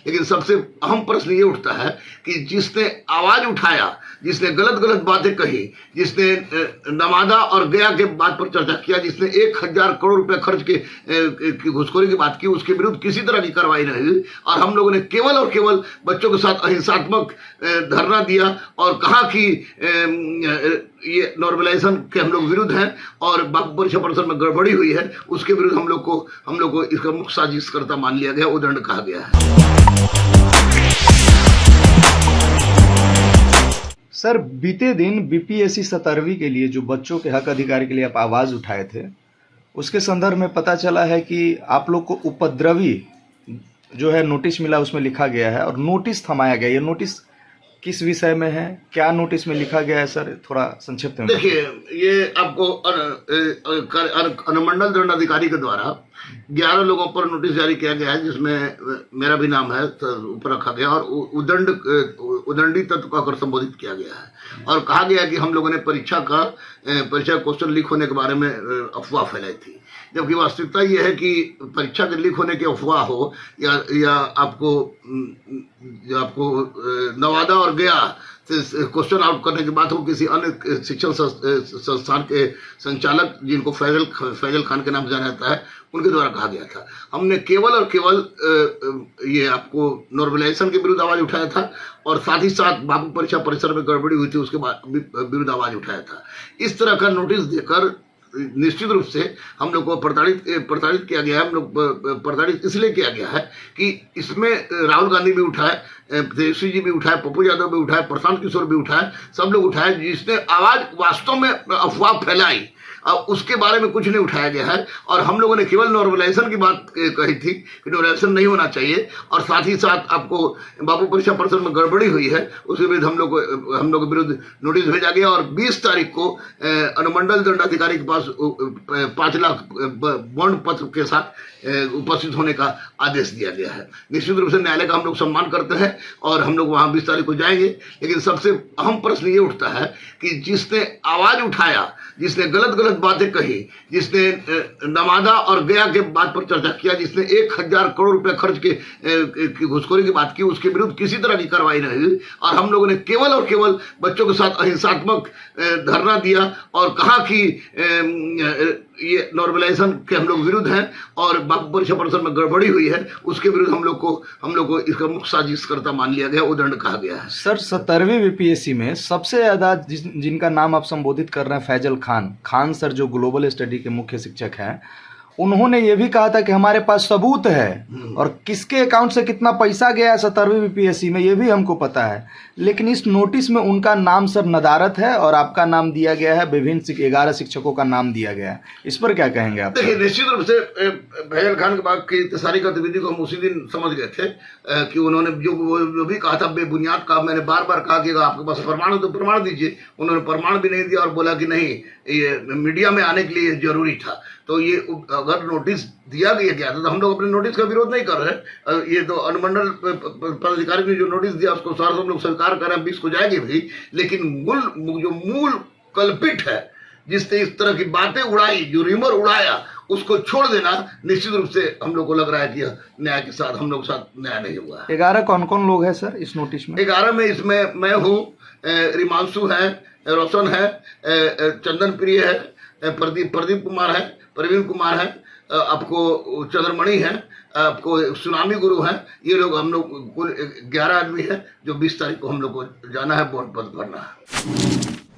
लेकिन सबसे अहम प्रश्न ये उठता है कि जिसने आवाज उठाया, जिसने गलत गलत बातें कही, जिसने नवादा और गया के बात पर चर्चा किया, जिसने 1000 करोड़ रुपए खर्च के घुसखोरी की बात की, उसके विरुद्ध किसी तरह की कार्रवाई नहीं हुई और हम लोगों ने केवल और केवल बच्चों के साथ अहिंसात्मक धरना दिया और कहा कि ये नॉर्मलाइजेशन के हम लोग विरुद्ध हैं और बापू परीक्षा परिसर में गड़बड़ी हुई है, उसके विरुद्ध हम लोग को इसका मुख्य साजिशकर्ता मान लिया गया, उदंड कहा गया है। सर, बीते दिन बीपीएससी 17वीं के लिए जो बच्चों के हक अधिकार के लिए आप आवाज उठाए थे, उसके संदर्भ में पता चला है कि आप लोग को उपद्रवी जो है नोटिस मिला, उसमें लिखा गया है और नोटिस थमाया गया। ये नोटिस किस विषय में है, क्या नोटिस में लिखा गया है सर, थोड़ा संक्षिप्त में देखिए। ये आपको अनुमंडल दंडाधिकारी के द्वारा 11 लोगों पर नोटिस जारी किया गया है, जिसमें मेरा भी नाम है ऊपर रखा गया और उदंडी तत्व का कर संबोधित किया गया है और कहा गया कि हम लोगों ने परीक्षा क्वेश्चन लीक होने के बारे में अफवाह फैलाई थी, जबकि वास्तविकता यह है कि परीक्षा के लीक होने की अफवाह हो या आपको नवादा और गया क्वेश्चन आउट करने की बात हो किसी अन्य शिक्षण संस्थान के संचालक जिनको फैजल खान के नाम जाना जाता है, उनके द्वारा कहा गया था। हमने केवल और केवल ये आपको नॉर्मलाइजेशन के विरुद्ध आवाज उठाया था और साथ ही साथ बापू परीक्षा परिसर में गड़बड़ी हुई थी उसके विरुद्ध आवाज उठाया था। इस तरह का नोटिस देकर निश्चित रूप से हम लोग को प्रताड़ित किया गया है। हम लोग प्रताड़ित इसलिए किया गया है कि इसमें राहुल गांधी भी उठाए, तेजस्वी जी भी उठाए, पप्पू यादव भी उठाए, प्रशांत किशोर भी उठाए, सब लोग उठाए, जिसने आवाज वास्तव में अफवाह फैलाई उसके बारे में कुछ नहीं उठाया गया है और हम लोगों ने केवल नॉर्मलाइजेशन की बात कही थी कि नॉर्मलाइजेशन नहीं होना चाहिए और साथ ही साथ आपको बापू परीक्षा परिसर में गड़बड़ी हुई है उसके विरुद्ध हम लोग के विरुद्ध नोटिस भेजा गया और 20 तारीख को अनुमंडल दंडाधिकारी के पास 5 लाख बॉन्ड पत्र के साथ उपस्थित होने का आदेश दिया गया है। निश्चित रूप से न्यायालय का हम लोग सम्मान करते हैं और हम लोग वहां 20 तारीख को जाएंगे, लेकिन सबसे अहम प्रश्न ये उठता है कि जिसने आवाज उठाया, जिसने गलत गलत बातें कही, जिसने नवादा और गया के बात पर चर्चा किया, जिसने 1000 करोड़ रुपए खर्च के घुसखोरी की बात की, उसके विरुद्ध किसी तरह की कार्रवाई नहीं हुई और हम लोगों ने केवल और केवल बच्चों के साथ अहिंसात्मक धरना दिया और कहा कि ये नॉर्मलाइजेशन के हम लोग विरुद्ध हैं और बापू परीक्षा परिसर में गड़बड़ी हुई है, उसके विरुद्ध हम लोग को इसका मुख्य साजिशकर्ता मान लिया गया, उदंड कहा गया है। सर, 17वीं बीपीएससी में सबसे ज्यादा जिनका नाम आप संबोधित कर रहे हैं फैजल खान सर, जो ग्लोबल स्टडी के मुख्य शिक्षक हैं, उन्होंने ये भी कहा था कि हमारे पास सबूत है और किसके अकाउंट से कितना पैसा गया है 17वीं बीपीएससी में ये भी हमको पता है, लेकिन इस नोटिस में उनका नाम सर नदारत है और आपका नाम दिया गया है, विभिन्न 11 शिक्षकों का नाम दिया गया है। इस पर क्या कहेंगे आप? देखिए, निश्चित रूप से फैजल खान के बाद की सारी गतिविधि को हम उसी दिन समझ गए थे कि उन्होंने जो भी कहा था बेबुनियाद कहा। मैंने बार बार कहा कि आपके पास प्रमाण हो तो प्रमाण दीजिए। उन्होंने प्रमाण भी नहीं दिया और बोला कि नहीं, ये मीडिया में आने के लिए जरूरी था। तो ये अगर नोटिस दिया गया था तो हम लोग अपने नोटिस का विरोध नहीं कर रहे। ये तो अनुमंडल पदाधिकारी ने जो नोटिस दिया उसको सारा हम लोग स्वीकार कर रहे हैं, 20 को जाएंगे भी, लेकिन मूल कल्पित है जिसने इस तरह की बातें उड़ाई, जो रिमर उड़ाया, उसको छोड़ देना निश्चित रूप से हम लोग को लग रहा है कि न्याय के साथ हम लोग साथ न्याय नहीं हुआ है। 11 कौन कौन लोग हैं सर इस नोटिस में? 11 में इसमें मैं हूँ, रिमांशु है, रोशन है, चंदन प्रिय है, प्रदीप कुमार है, प्रवीण कुमार है, आपको चंद्रमणि है, आपको सुनामी गुरु है। ये लोग हम लोग कुल 11 आदमी हैं जो 20 तारीख को हम लोग को जाना है, वोट पद भरना है।